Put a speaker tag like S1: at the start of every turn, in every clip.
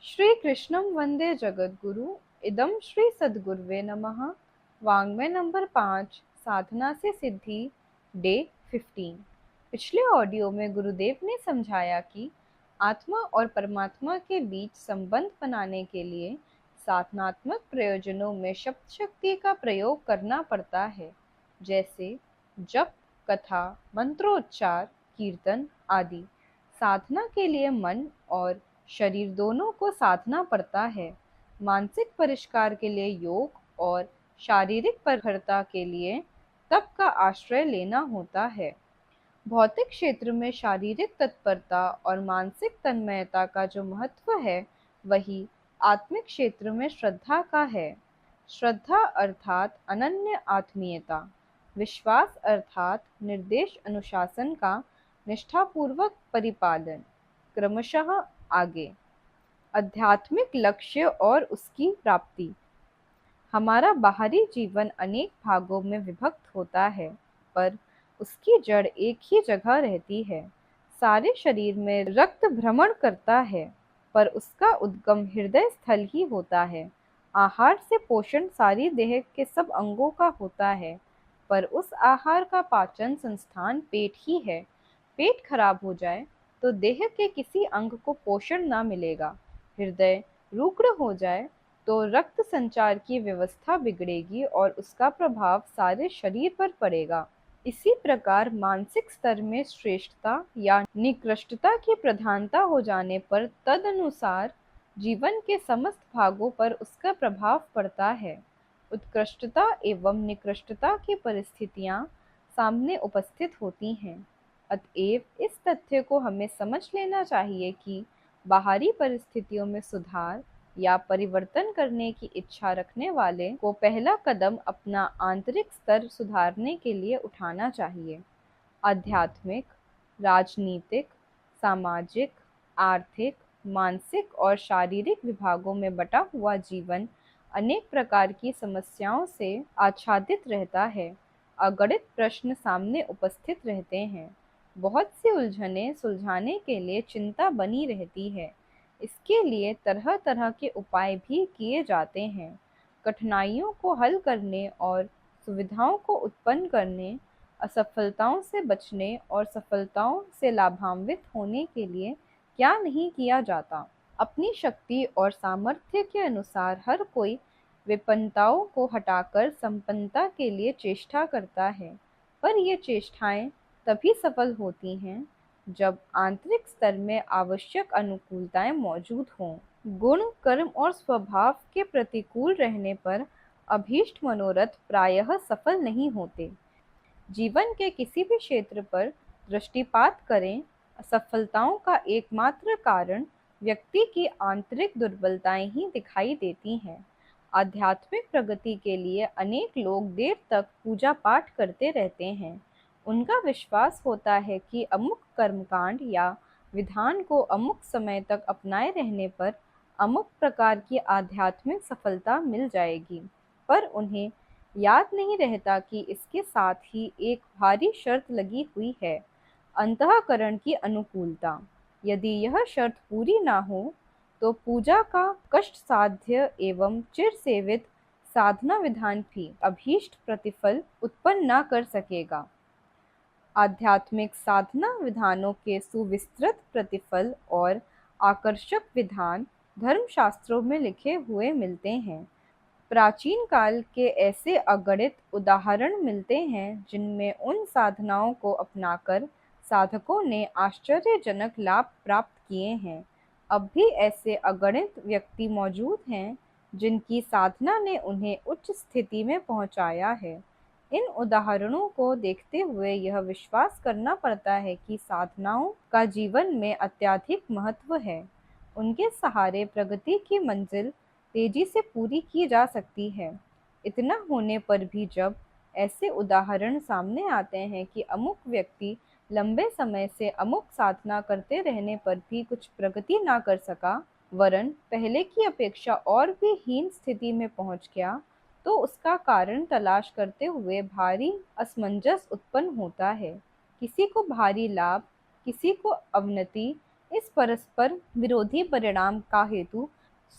S1: श्री कृष्णम वंदे जगद्गुरु। इदम श्री सद्गुरुवे नमः। वाङ्मय नंबर 5, साधना से सिद्धि, डे 15। पिछले ऑडियो में गुरुदेव ने समझाया कि आत्मा और परमात्मा के बीच संबंध बनाने के लिए साधनात्मक प्रयोजनों में शब्द शक्ति का प्रयोग करना पड़ता है, जैसे जप, कथा, मंत्रोच्चार, कीर्तन आदि। साधना के लिए मन और शरीर दोनों को साधना पड़ता है। मानसिक परिष्कार के लिए योग और शारीरिक प्रखरता के लिए तप का आश्रय लेना होता है। भौतिक क्षेत्र में शारीरिक तत्परता और मानसिक तन्मयता का जो महत्व है, वही आत्मिक क्षेत्र में श्रद्धा का है। श्रद्धा अर्थात अनन्य आत्मीयता, विश्वास अर्थात निर्देश अनुशासन का निष्ठापूर्वक परिपालन। क्रमशः आगे आध्यात्मिक लक्ष्य और उसकी प्राप्ति। हमारा बाहरी जीवन अनेक भागों में विभक्त होता है, पर उसकी जड़ एक ही जगह रहती है। सारे शरीर में रक्त भ्रमण करता है, पर उसका उद्गम हृदय स्थल ही होता है। आहार से पोषण सारी देह के सब अंगों का होता है, पर उस आहार का पाचन संस्थान पेट ही है। पेट खराब हो जाए तो देह के किसी अंग को पोषण ना मिलेगा। हृदय रुग्ण हो जाए तो रक्त संचार की व्यवस्था बिगड़ेगी और उसका प्रभाव सारे शरीर पर पड़ेगा। इसी प्रकार मानसिक स्तर में श्रेष्ठता या निकृष्टता की प्रधानता हो जाने पर तदनुसार जीवन के समस्त भागों पर उसका प्रभाव पड़ता है। उत्कृष्टता एवं निकृष्टता की परिस्थितियां सामने उपस्थित होती हैं। अतएव इस तथ्य को हमें समझ लेना चाहिए कि बाहरी परिस्थितियों में सुधार या परिवर्तन करने की इच्छा रखने वाले को पहला कदम अपना आंतरिक स्तर सुधारने के लिए उठाना चाहिए। आध्यात्मिक, राजनीतिक, सामाजिक, आर्थिक, मानसिक और शारीरिक विभागों में बटा हुआ जीवन अनेक प्रकार की समस्याओं से आच्छादित रहता है। अगणित प्रश्न सामने उपस्थित रहते हैं। बहुत सी उलझनें सुलझाने के लिए चिंता बनी रहती है। इसके लिए तरह तरह के उपाय भी किए जाते हैं। कठिनाइयों को हल करने और सुविधाओं को उत्पन्न करने, असफलताओं से बचने और सफलताओं से लाभान्वित होने के लिए क्या नहीं किया जाता। अपनी शक्ति और सामर्थ्य के अनुसार हर कोई विपन्नताओं को हटाकर संपन्नता के लिए चेष्टा करता है, पर ये चेष्टाएं तभी सफल होती हैं जब आंतरिक स्तर में आवश्यक अनुकूलताएं मौजूद हों। गुण, कर्म और स्वभाव के प्रतिकूल रहने पर अभीष्ट मनोरथ प्रायः सफल नहीं होते। जीवन के किसी भी क्षेत्र पर दृष्टिपात करें, असफलताओं का एकमात्र कारण व्यक्ति की आंतरिक दुर्बलताएं ही दिखाई देती हैं। आध्यात्मिक प्रगति के लिए अनेक लोग देर तक पूजा पाठ करते रहते हैं। उनका विश्वास होता है कि अमुक कर्मकांड या विधान को अमुक समय तक अपनाए रहने पर अमुक प्रकार की आध्यात्मिक सफलता मिल जाएगी, पर उन्हें याद नहीं रहता कि इसके साथ ही एक भारी शर्त लगी हुई है, अंतःकरण की अनुकूलता। यदि यह शर्त पूरी ना हो तो पूजा का कष्ट साध्य एवं चिर सेवित साधना विधान भी अभीष्ट प्रतिफल उत्पन्न न कर सकेगा। आध्यात्मिक साधना विधानों के सुविस्तृत प्रतिफल और आकर्षक विधान धर्मशास्त्रों में लिखे हुए मिलते हैं। प्राचीन काल के ऐसे अगणित उदाहरण मिलते हैं जिनमें उन साधनाओं को अपनाकर साधकों ने आश्चर्यजनक लाभ प्राप्त किए हैं। अब भी ऐसे अगणित व्यक्ति मौजूद हैं जिनकी साधना ने उन्हें उच्च स्थिति में पहुंचाया है। इन उदाहरणों को देखते हुए यह विश्वास करना पड़ता है कि साधनाओं का जीवन में अत्यधिक महत्व है। उनके सहारे प्रगति की मंजिल तेजी से पूरी की जा सकती है। इतना होने पर भी जब ऐसे उदाहरण सामने आते हैं कि अमुक व्यक्ति लंबे समय से अमुक साधना करते रहने पर भी कुछ प्रगति ना कर सका, वरन पहले की अपेक्षा और भी हीन स्थिति में पहुंच गया, तो उसका कारण तलाश करते हुए भारी असमंजस उत्पन्न होता है। किसी को भारी लाभ, किसी को अवनति, इस परस्पर विरोधी परिणाम का हेतु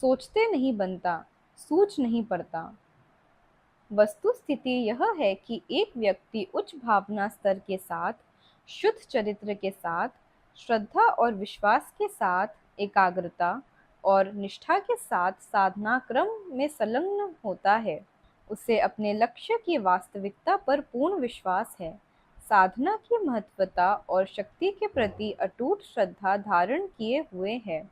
S1: सोचते नहीं बनता, सूझ नहीं पड़ता। वस्तु स्थिति यह है कि एक व्यक्ति उच्च भावना स्तर के साथ, शुद्ध चरित्र के साथ, श्रद्धा और विश्वास के साथ, एकाग्रता और निष्ठा के साथ साधना क्रम में संलग्न होता है। उसे अपने लक्ष्य की वास्तविकता पर पूर्ण विश्वास है, साधना की महत्वता और शक्ति के प्रति अटूट श्रद्धा धारण किए हुए है,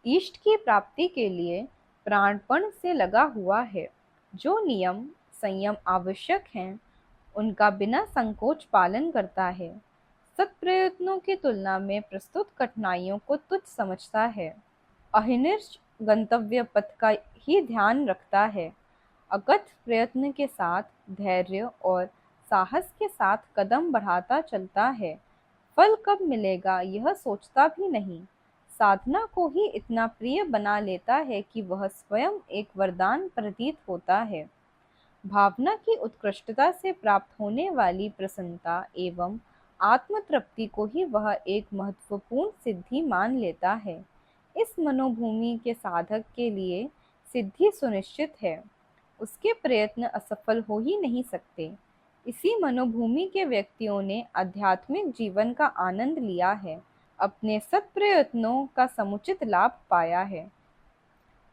S1: इष्ट की प्राप्ति के लिए प्राणपण से लगा हुआ है। जो नियम संयम आवश्यक हैं, उनका बिना संकोच पालन करता है। सत्प्रयत्नों की तुलना में प्रस्तुत कठिनाइयों को तुच्छ समझता है। अहिर्निश गंतव्य पथ का ही ध्यान रखता है। अकथ प्रयत्न के साथ, धैर्य और साहस के साथ कदम बढ़ाता चलता है। फल कब मिलेगा यह सोचता भी नहीं। साधना को ही इतना प्रिय बना लेता है कि वह स्वयं एक वरदान प्रतीत होता है। भावना की उत्कृष्टता से प्राप्त होने वाली प्रसन्नता एवं आत्म तृप्ति को ही वह एक महत्वपूर्ण सिद्धि मान लेता है। इस मनोभूमि के साधक के लिए सिद्धि सुनिश्चित है। उसके प्रयत्न असफल हो ही नहीं सकते। इसी मनोभूमि के व्यक्तियों ने आध्यात्मिक जीवन का आनंद लिया है, अपने सत्प्रयत्नों का समुचित लाभ पाया है।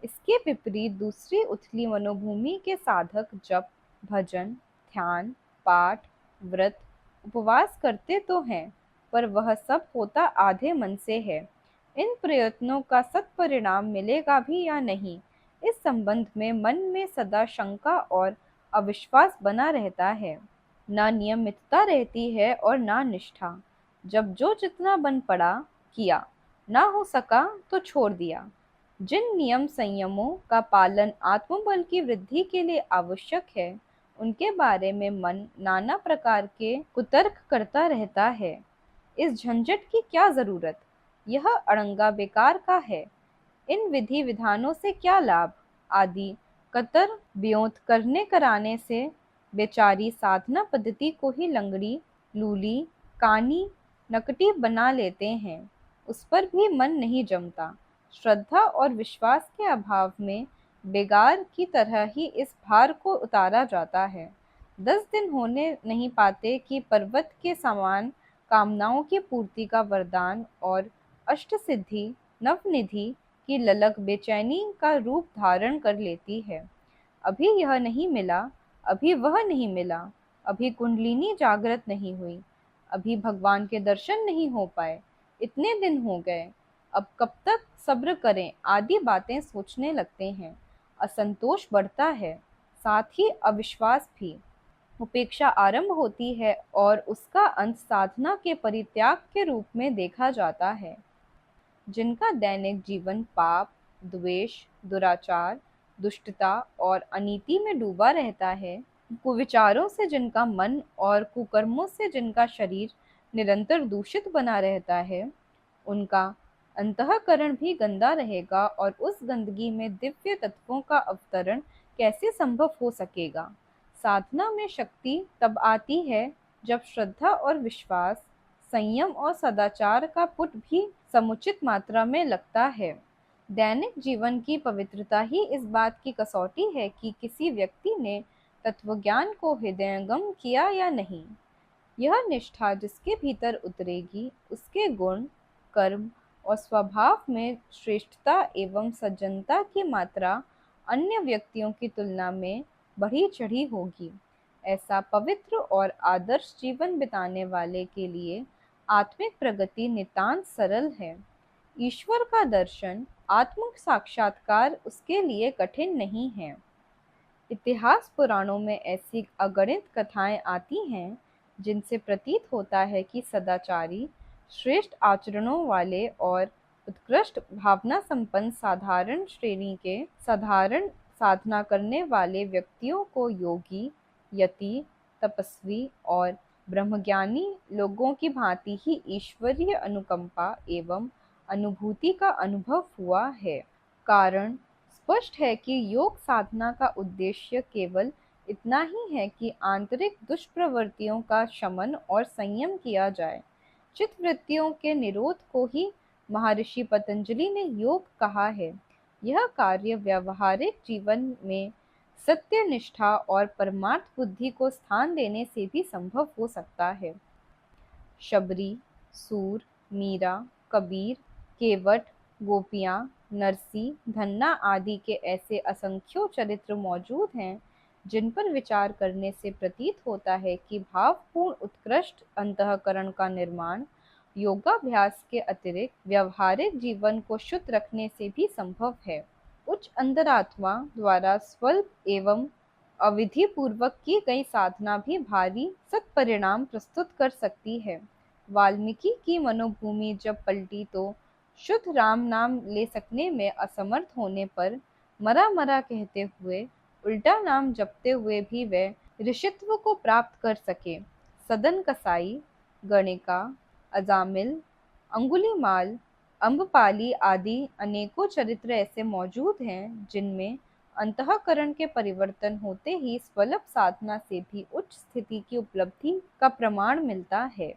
S1: इसके विपरीत दूसरी उथली मनोभूमि के साधक जप, भजन, ध्यान, पाठ, व्रत, उपवास करते तो हैं, पर वह सब होता आधे मन से है। इन प्रयत्नों का सत्परिणाम मिलेगा भी या नहीं, इस संबंध में मन में सदा शंका और अविश्वास बना रहता है। ना नियमितता रहती है और ना निष्ठा। जब जो जितना बन पड़ा किया, ना हो सका तो छोड़ दिया। जिन नियम संयमों का पालन आत्मबल की वृद्धि के लिए आवश्यक है, उनके बारे में मन नाना प्रकार के कुतर्क करता रहता है। इस झंझट की क्या जरूरत, यह अड़ंगा बेकार का है, इन विधि विधानों से क्या लाभ, आदि कतर ब्योंत करने कराने से बेचारी साधना पद्धति को ही लंगड़ी, लूली, कानी, नकटी बना लेते हैं। उस पर भी मन नहीं जमता। श्रद्धा और विश्वास के अभाव में बेगार की तरह ही इस भार को उतारा जाता है। 10 दिन होने नहीं पाते कि पर्वत के समान कामनाओं की पूर्ति का वरदान और अष्ट सिद्धि नवनिधि की ललक बेचैनी का रूप धारण कर लेती है। अभी यह नहीं मिला, अभी वह नहीं मिला, अभी कुंडलिनी जागृत नहीं हुई, अभी भगवान के दर्शन नहीं हो पाए, इतने दिन हो गए, अब कब तक सब्र करें, आदि बातें सोचने लगते हैं। असंतोष बढ़ता है, साथ ही अविश्वास भी। उपेक्षा आरंभ होती है और उसका अंत साधना के परित्याग के रूप में देखा जाता है। जिनका दैनिक जीवन पाप, द्वेष, दुराचार, दुष्टता और अनीति में डूबा रहता है, कुविचारों से जिनका मन और कुकर्मों से जिनका शरीर निरंतर दूषित बना रहता है, उनका अंतःकरण भी गंदा रहेगा और उस गंदगी में दिव्य तत्वों का अवतरण कैसे संभव हो सकेगा। साधना में शक्ति तब आती है जब श्रद्धा और विश्वास, संयम और सदाचार का पुट भी समुचित मात्रा में लगता है। दैनिक जीवन की पवित्रता ही इस बात की कसौटी है कि किसी व्यक्ति ने तत्वज्ञान को हृदयंगम किया या नहीं। यह निष्ठा जिसके भीतर उतरेगी, उसके गुण, कर्म और स्वभाव में श्रेष्ठता एवं सज्जनता की मात्रा अन्य व्यक्तियों की तुलना में बढ़ी चढ़ी होगी। ऐसा पवित्र और आदर्श जीवन बिताने वाले के लिए आत्मिक प्रगति नितांत सरल है। ईश्वर का दर्शन, आत्म साक्षात्कार उसके लिए कठिन नहीं है। इतिहास पुराणों में ऐसी अगणित कथाएं आती हैं जिनसे प्रतीत होता है कि सदाचारी, श्रेष्ठ आचरणों वाले और उत्कृष्ट भावना संपन्न साधारण श्रेणी के साधारण साधना करने वाले व्यक्तियों को योगी, यति, तपस्वी और ब्रह्मज्ञानी लोगों की भांति ही ईश्वरीय अनुकंपा एवं अनुभूति का अनुभव हुआ है। कारण स्पष्ट है कि योग साधना का उद्देश्य केवल इतना ही है कि आंतरिक दुष्प्रवृत्तियों का शमन और संयम किया जाए। चित्तवृत्तियों के निरोध को ही महर्षि पतंजलि ने योग कहा है। यह कार्य व्यावहारिक जीवन में सत्य निष्ठा और परमार्थ बुद्धि को स्थान देने से भी संभव हो सकता है। शबरी, सूर, मीरा, कबीर, केवट, गोपियाँ, नरसी, धन्ना आदि के ऐसे असंख्यों चरित्र मौजूद हैं जिन पर विचार करने से प्रतीत होता है कि भावपूर्ण उत्कृष्ट अंतःकरण का निर्माण योगाभ्यास के अतिरिक्त व्यावहारिक जीवन को शुद्ध रखने से भी संभव है। उच्च अंतरात्मा द्वारा स्वल्प एवं अविधि पूर्वक की गई साधना भी भारी सत्परिणाम प्रस्तुत कर सकती है। वाल्मीकि की मनोभूमि जब पलटी तो शुद्ध राम नाम ले सकने में असमर्थ होने पर मरा मरा कहते हुए उल्टा नाम जपते हुए भी वे ऋषित्व को प्राप्त कर सके। सदन कसाई, गणिका, अजामिल, अंगुलीमाल, अम्बपाली आदि अनेकों चरित्र ऐसे मौजूद हैं जिनमें अंतःकरण के परिवर्तन होते ही स्वल्प साधना से भी उच्च स्थिति की उपलब्धि का प्रमाण मिलता है।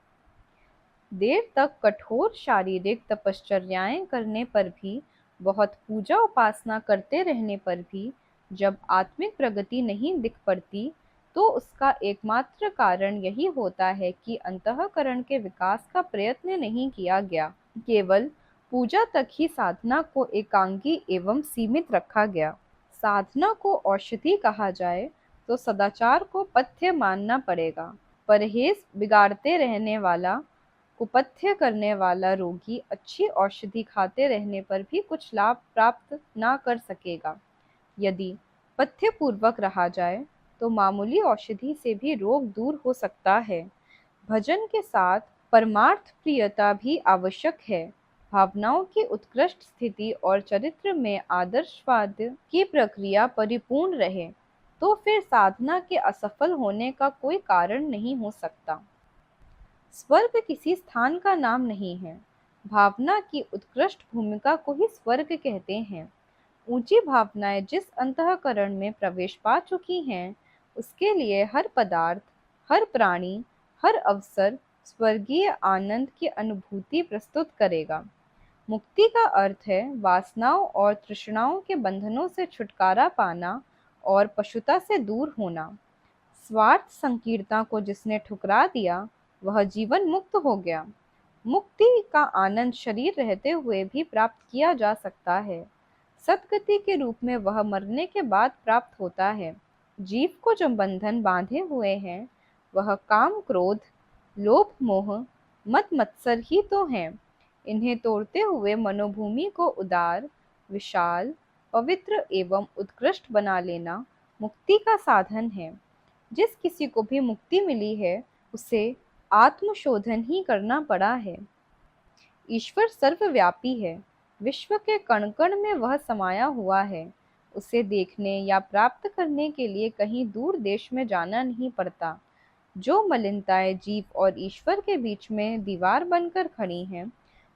S1: देर तक कठोर शारीरिक तपश्चर्याएं करने पर भी, बहुत पूजा उपासना करते रहने पर भी जब आत्मिक प्रगति नहीं दिख पड़ती, तो उसका एकमात्र कारण यही होता है कि अंतःकरण के विकास का प्रयत्न नहीं किया गया। केवल पूजा तक ही साधना को एकांगी एवं सीमित रखा गया। साधना को औषधि कहा जाए तो सदाचार को पथ्य मानना पड़ेगा। परहेज बिगाड़ते रहने वाला, कुपथ्य करने वाला रोगी अच्छी औषधि खाते रहने पर भी कुछ लाभ प्राप्त ना कर सकेगा। यदि पथ्य पूर्वक रहा जाए तो मामूली औषधि से भी रोग दूर हो सकता है। भजन के साथ परमार्थ प्रियता भी आवश्यक है। भावनाओं की उत्कृष्ट स्थिति और चरित्र में आदर्शवाद की प्रक्रिया परिपूर्ण रहे तो फिर साधना के असफल होने का कोई कारण नहीं हो सकता। स्वर्ग किसी स्थान का नाम नहीं है। भावना की उत्कृष्ट भूमिका को ही स्वर्ग कहते हैं। ऊंची भावनाएं जिस अंतःकरण में प्रवेश पा चुकी हैं, उसके लिए हर पदार्थ, हर प्राणी, हर अवसर स्वर्गीय आनंद की अनुभूति प्रस्तुत करेगा। मुक्ति का अर्थ है वासनाओं और तृष्णाओं के बंधनों से छुटकारा पाना और पशुता से दूर होना। स्वार्थ संकीर्णता को जिसने ठुकरा दिया, वह जीवन मुक्त हो गया। मुक्ति का आनंद शरीर रहते हुए भी प्राप्त किया जा सकता है। सद्गति के रूप में वह मरने के बाद प्राप्त होता है। जीव को जो बंधन बांधे हुए हैं, वह काम, क्रोध, लोभ, मोह, मद मत्सर ही तो हैं। इन्हें तोड़ते हुए मनोभूमि को उदार, विशाल, पवित्र एवं उत्कृष्ट बना लेना मुक्ति का साधन है। जिस किसी को भी मुक्ति मिली है, उसे आत्मशोधन ही करना पड़ा है। ईश्वर सर्वव्यापी है। विश्व के कण कण में वह समाया हुआ है। उसे देखने या प्राप्त करने के लिए कहीं दूर देश में जाना नहीं पड़ता। जो मलिनताएं जीव और ईश्वर के बीच में दीवार बनकर खड़ी हैं,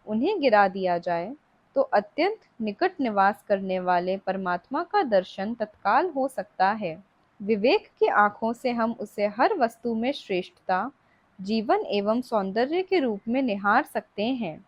S1: उन्हें गिरा दिया जाए तो अत्यंत निकट निवास करने वाले परमात्मा का दर्शन तत्काल हो सकता है। विवेक की आंखों से हम उसे हर वस्तु में श्रेष्ठता, जीवन एवं सौंदर्य के रूप में निहार सकते हैं।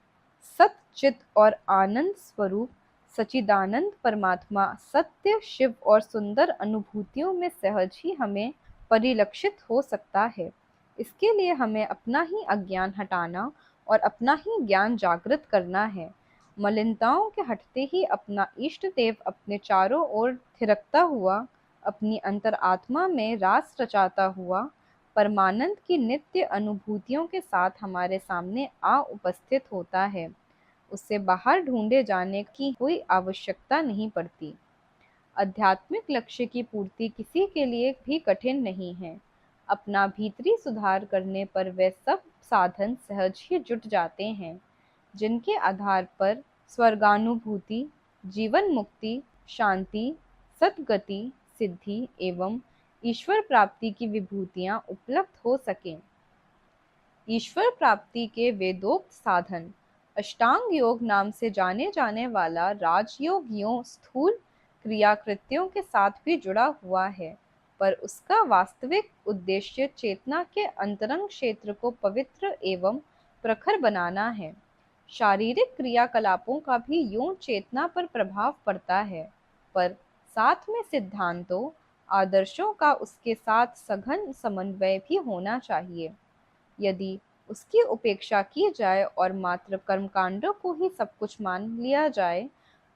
S1: सत, चित और आनंद स्वरूप सच्चिदानंद परमात्मा सत्य, शिव और सुंदर अनुभूतियों में सहज ही हमें परिलक्षित हो सकता है। इसके लिए हमें अपना ही अज्ञान हटाना और अपना ही ज्ञान जागृत करना है। मलिनताओं के हटते ही अपना इष्ट देव अपने चारों ओर थिरकता हुआ, अपनी अंतर आत्मा में रास रचाता हुआ, परमानंद की नित्य अनुभूतियों के साथ हमारे सामने आ उपस्थित होता है। उससे बाहर ढूंढे जाने की कोई आवश्यकता नहीं पड़ती। आध्यात्मिक लक्ष्य की पूर्ति किसी के लिए भी कठिन नहीं है। अपना भीतरी सुधार करने पर वे सब साधन सहज ही जुट जाते हैं, जिनके आधार पर स्वर्गानुभूति, जीवन मुक्ति, शांति, सद्गति, सिद्धि एवं ईश्वर प्राप्ति की विभूतियां उपलब्ध हो सकें। ईश्वर प्राप्ति के वेदोक्त साधन अष्टांग योग नाम से जाने जाने वाला राजयोग यों स्थूल क्रियाकृत्यों के साथ भी जुड़ा हुआ है, पर उसका वास्तविक उद्देश्य चेतना के अंतरंग क्षेत्र को पवित्र एवं प्रखर बनाना है। शारीरिक क्रियाकलापों का भी यौन चेतना पर प्रभाव पड़ता है, पर साथ में सिद्धांतों, आदर्शों का उसके साथ सघन समन्वय भी होना चाहिए। यदि उसकी उपेक्षा की जाए और मात्र कर्मकांडों को ही सब कुछ मान लिया जाए,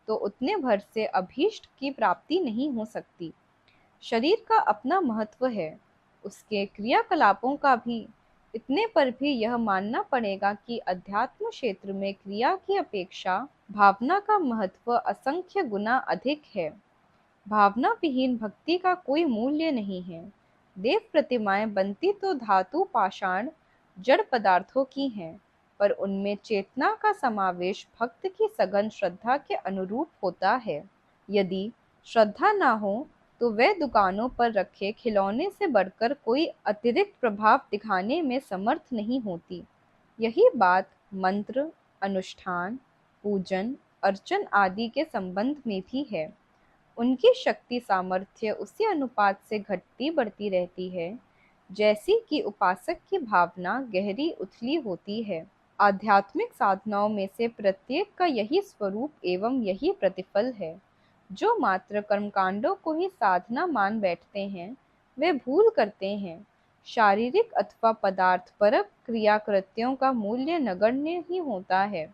S1: तो उतने भर से अभीष्ट की प्राप्ति नहीं हो सकती। शरीर का अपना महत्व है, उसके क्रियाकलापों का भी। इतने पर भी यह मानना पड़ेगा कि अध्यात्म क्षेत्र में क्रिया की अपेक्षा भावना का महत्व असंख्य गुना अधिक है। भावना विहीन भक्ति का कोई मूल्य नहीं है। देव प्रतिमाएं बनती तो धातु पाषाण जड़ पदार्थों की हैं, पर उनमें चेतना का समावेश भक्त की सघन श्रद्धा के अनुरूप होता है। यदि श्रद्धा ना हो तो वह दुकानों पर रखे खिलौने से बढ़कर कोई अतिरिक्त प्रभाव दिखाने में समर्थ नहीं होती। यही बात मंत्र, अनुष्ठान, पूजन, अर्चन आदि के संबंध में भी है। उनकी शक्ति सामर्थ्य उसी अनुपात से घटती बढ़ती रहती है, जैसी कि उपासक की भावना गहरी उथली होती है। आध्यात्मिक साधनाओं में से प्रत्येक का यही स्वरूप एवं यही प्रतिफल है। जो मात्र कर्मकांडों को ही साधना मान बैठते हैं, वे भूल करते हैं। शारीरिक अथवा पदार्थपरक क्रियाकृत्यों का मूल्य नगण्य ही होता है।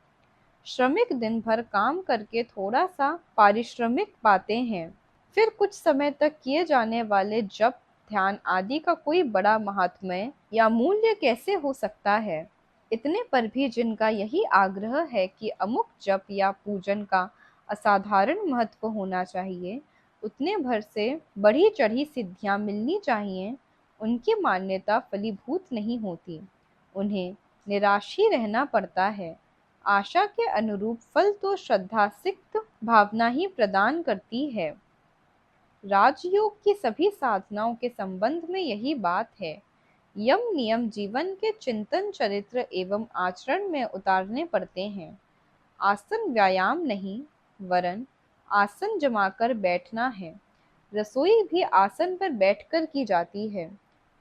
S1: श्रमिक दिन भर काम करके थोड़ा सा पारिश्रमिक पाते हैं, फिर कुछ समय तक किए जाने वाले जप, ध्यान आदि का कोई बड़ा महात्म्य या मूल्य कैसे हो सकता है। इतने पर भी जिनका यही आग्रह है कि अमुक जप या पूजन का असाधारण महत्व होना चाहिए, उतने भर से बढ़ी चढ़ी सिद्धियां मिलनी चाहिए, उनकी मान्यता फलीभूत नहीं होती। उन्हें निराश ही रहना पड़ता है। आशा के अनुरूप फल तो श्रद्धा सिक्त भावना ही प्रदान करती है। राजयोग की सभी साधनाओं के संबंध में यही बात है। यम नियम जीवन के चिंतन, चरित्र एवं आचरण में उतारने पड़ते हैं। आसन व्यायाम नहीं, वरन आसन जमाकर बैठना है। रसोई भी आसन पर बैठकर की जाती है।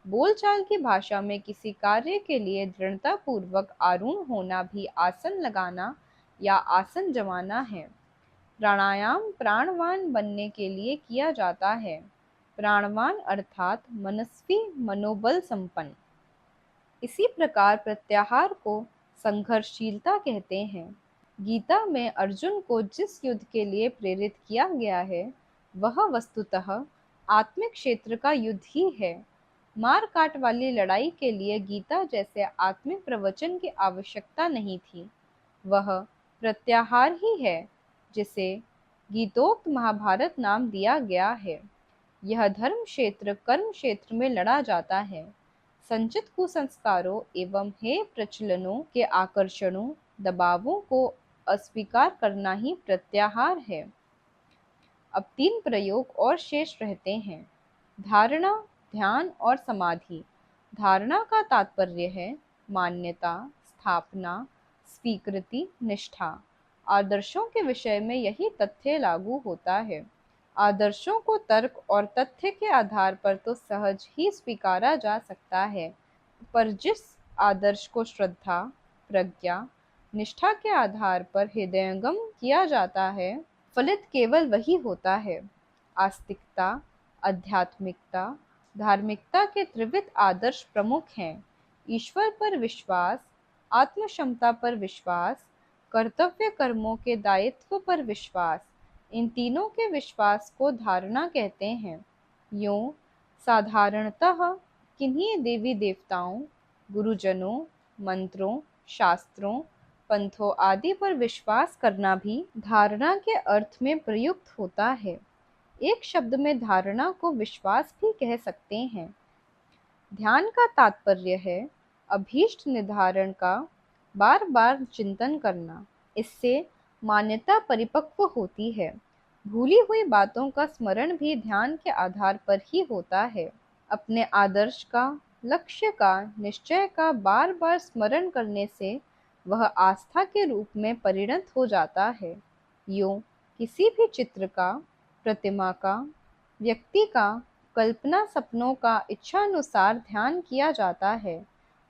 S1: बोलचाल की भाषा में किसी कार्य के लिए दृढ़ता पूर्वक आरूढ़ होना भी आसन लगाना या आसन जमाना है। प्राणायाम प्राणवान बनने के लिए किया जाता है। प्राणवान अर्थात मनस्वी, मनोबल संपन्न। इसी प्रकार प्रत्याहार को संघर्षशीलता कहते हैं। गीता में अर्जुन को जिस युद्ध के लिए प्रेरित किया गया है, वह वस्तुतः आत्मिक क्षेत्र का युद्ध ही है। मार काट वाली लड़ाई के लिए गीता जैसे आत्मिक प्रवचन की आवश्यकता नहीं थी। वह प्रत्याहार ही है, जिसे गीतोक्त महाभारत नाम दिया गया है। यह धर्म क्षेत्र कर्म क्षेत्र में लड़ा जाता है। संचित कुसंस्कारों एवं हे प्रचलनों के आकर्षणों, दबावों को अस्वीकार करना ही प्रत्याहार है। अब 3 प्रयोग और शेष रहते हैं। धारणा, ध्यान और समाधि। धारणा का तात्पर्य है मान्यता, स्थापना, स्वीकृति, निष्ठा। आदर्शों के विषय में यही तथ्य लागू होता है। आदर्शों को तर्क और तथ्य के आधार पर तो सहज ही स्वीकारा जा सकता है, पर जिस आदर्श को श्रद्धा, प्रज्ञा, निष्ठा के आधार पर हृदयंगम किया जाता है, फलित केवल वही होता है। आस्तिकता, आध्यात्मिकता, धार्मिकता के त्रिविध आदर्श प्रमुख हैं। ईश्वर पर विश्वास, आत्म क्षमता पर विश्वास, कर्तव्य कर्मों के दायित्व पर विश्वास, इन तीनों के विश्वास को धारणा कहते हैं। यूं साधारणतः किन्हीं देवी देवताओं, गुरुजनों, मंत्रों, शास्त्रों, पंथों आदि पर विश्वास करना भी धारणा के अर्थ में प्रयुक्त होता है। एक शब्द में धारणा को विश्वास भी कह सकते हैं। ध्यान का तात्पर्य है अभीष्ट निर्धारण का बार बार चिंतन करना। इससे मान्यता परिपक्व होती है। भूली हुई बातों का स्मरण भी ध्यान के आधार पर ही होता है। अपने आदर्श का, लक्ष्य का, निश्चय का बार बार स्मरण करने से वह आस्था के रूप में परिणत हो जाता है। यूं किसी भी चित्र का, प्रतिमा का, व्यक्ति का, कल्पना सपनों का इच्छानुसार ध्यान किया जाता है।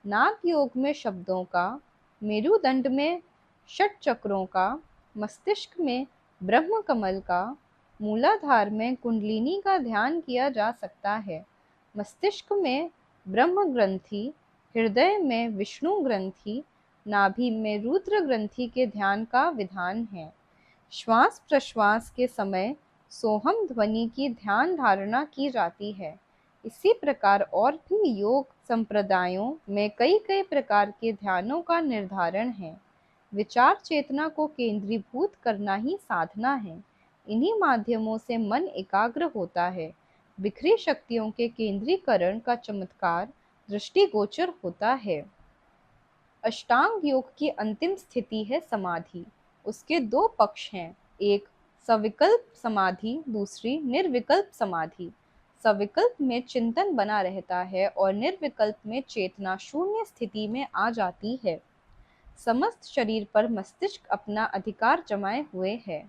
S1: नाग योग में शब्दों का, मेरुदंड में षट चक्रों का, मस्तिष्क में ब्रह्म कमल का, मूलाधार में कुंडलिनी का ध्यान किया जा सकता है। मस्तिष्क में ब्रह्म ग्रंथि, हृदय में विष्णु ग्रंथि, नाभि में रुद्र ग्रंथि के ध्यान का विधान है। श्वास प्रश्वास के समय सोहम ध्वनि की ध्यान धारणा की जाती है। इसी प्रकार और भी योग संप्रदायों में कई कई प्रकार के ध्यानों का निर्धारण है। विचार चेतना को केंद्रीभूत करना ही साधना है। इन्हीं माध्यमों से मन एकाग्र होता है। बिखरी शक्तियों के केंद्रीकरण का चमत्कार दृष्टिगोचर होता है। अष्टांग योग की अंतिम स्थिति है समाधि। उसके दो पक्ष हैं, एक सविकल्प समाधि, दूसरी निर्विकल्प समाधि। सविकल्प में चिंतन बना रहता है और निर्विकल्प में चेतना शून्य स्थिति में आ जाती है। समस्त शरीर पर मस्तिष्क अपना अधिकार जमाए हुए है।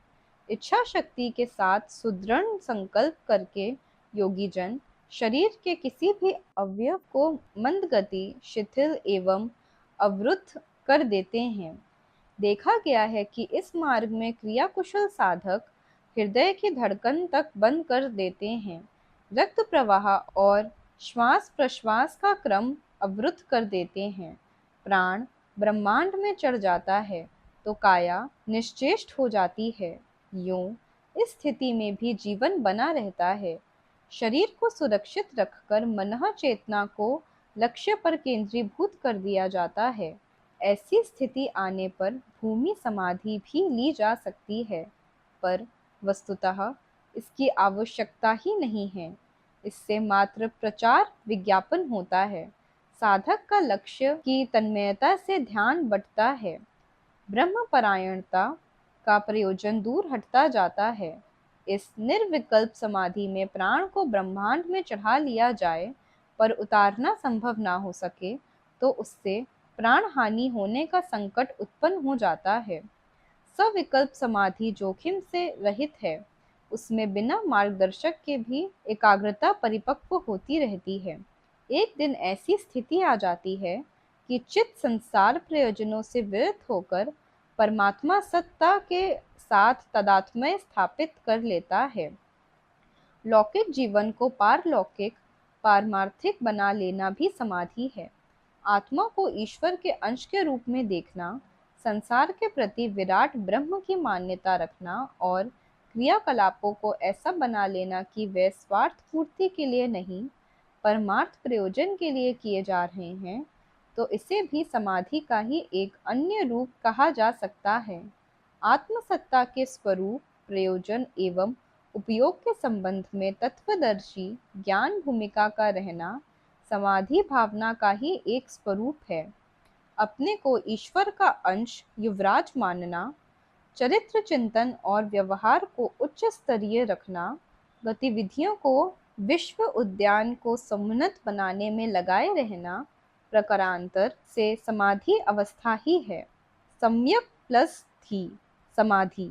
S1: इच्छा शक्ति के साथ सुदृढ़ संकल्प करके योगी जन शरीर के किसी भी अवयव को मंद गति, शिथिल एवं अवरुद्ध कर देते हैं। देखा गया है कि इस मार्ग में क्रियाकुशल साधक हृदय की धड़कन तक बंद कर देते हैं, रक्त प्रवाह और श्वास प्रश्वास का क्रम अवरुद्ध कर देते हैं। प्राण ब्रह्मांड में चढ़ जाता है तो काया निश्चेष्ट हो जाती है। यूं इस स्थिति में भी जीवन बना रहता है। शरीर को सुरक्षित रखकर मनः चेतना को लक्ष्य पर केंद्रीभूत कर दिया जाता है। ऐसी स्थिति आने पर भूमि समाधि भी ली जा सकती है, पर वस्तुतः इसकी आवश्यकता ही नहीं है। इससे मात्र प्रचार विज्ञापन होता है। साधक का लक्ष्य की तन्मयता से ध्यान बंटता है। ब्रह्मपरायणता का प्रयोजन दूर हटता जाता है। इस निर्विकल्प समाधि में प्राण को ब्रह्मांड में चढ़ा लिया जाए पर उतारना संभव ना हो सके तो उससे प्राण हानि होने का संकट उत्पन्न हो जाता है। सविकल्प समाधि जोखिम से रहित है। उसमें बिना मार्गदर्शक के भी एकाग्रता परिपक्व होती रहती है। एक दिन ऐसी स्थिति आ जाती है कि चित्त संसार प्रयोजनों से विरत होकर परमात्मा सत्ता के साथ तादात्म्य स्थापित कर लेता है। लौकिक जीवन को पारलौकिक, पारमार्थिक बना लेना भी समाधि है। आत्मा को ईश्वर के अंश के रूप में देखना, संसार के प्रति विराट ब्रह्म की मान्यता रखना और क्रियाकलापों को ऐसा बना लेना कि वे स्वार्थ पूर्ति के लिए नहीं, परमार्थ प्रयोजन के लिए किए जा रहे हैं, तो इसे भी समाधि का ही एक अन्य रूप कहा जा सकता है। आत्मसत्ता के स्वरूप, प्रयोजन एवं उपयोग के संबंध में तत्वदर्शी ज्ञान भूमिका का रहना समाधि भावना का ही एक स्वरूप है। अपने को ईश्वर का अंश युवराज मानना, चरित्र चिंतन और व्यवहार को उच्च स्तरीय रखना, गतिविधियों को विश्व उद्यान को समुन्नत बनाने में लगाए रहना प्रकारांतर से समाधि अवस्था ही है। सम्यक प्लस थी समाधि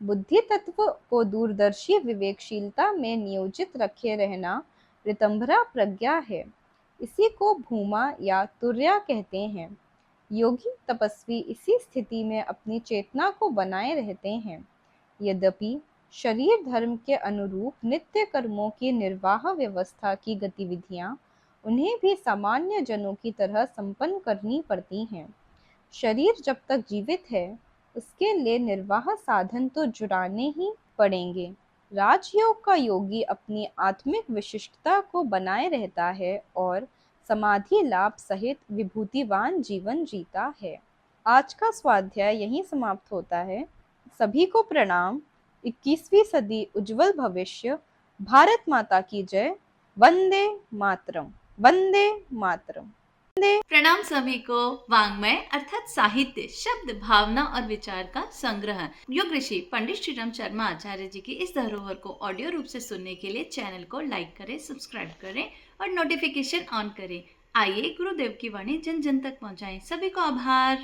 S1: बुद्धि तत्व को दूरदर्शी विवेकशीलता में नियोजित रखे रहना ऋतंभरा प्रज्ञा है। इसी को भूमा या तुर्या कहते हैं। योगी तपस्वी इसी स्थिति में अपनी चेतना को बनाए रहते हैं। यद्यपि शरीर धर्म के अनुरूप नित्य कर्मों की निर्वाह व्यवस्था की गतिविधियां उन्हें भी सामान्य जनों की तरह संपन्न करनी पड़ती हैं। शरीर जब तक जीवित है उसके लिए निर्वाह साधन तो जुटाने ही पड़ेंगे। राजयोग का योगी अपनी आत्मिक विशिष्टता को बनाए रहता है और समाधि लाभ सहित विभूतिवान जीवन जीता है। आज का स्वाध्याय यहीं समाप्त होता है। सभी को प्रणाम। 21वीं सदी उज्जवल भविष्य। भारत माता की जय। वंदे मातरम। वंदे मातरम।
S2: प्रणाम सभी को। वाङ्मय अर्थात साहित्य, शब्द, भावना और विचार का संग्रह। योग ऋषि पंडित श्रीराम शर्मा आचार्य जी की इस धरोहर को ऑडियो रूप से सुनने के लिए चैनल को लाइक करें, सब्सक्राइब करें और नोटिफिकेशन ऑन करें। आइए गुरुदेव की वाणी जन जन तक पहुंचाएं। सभी को आभार।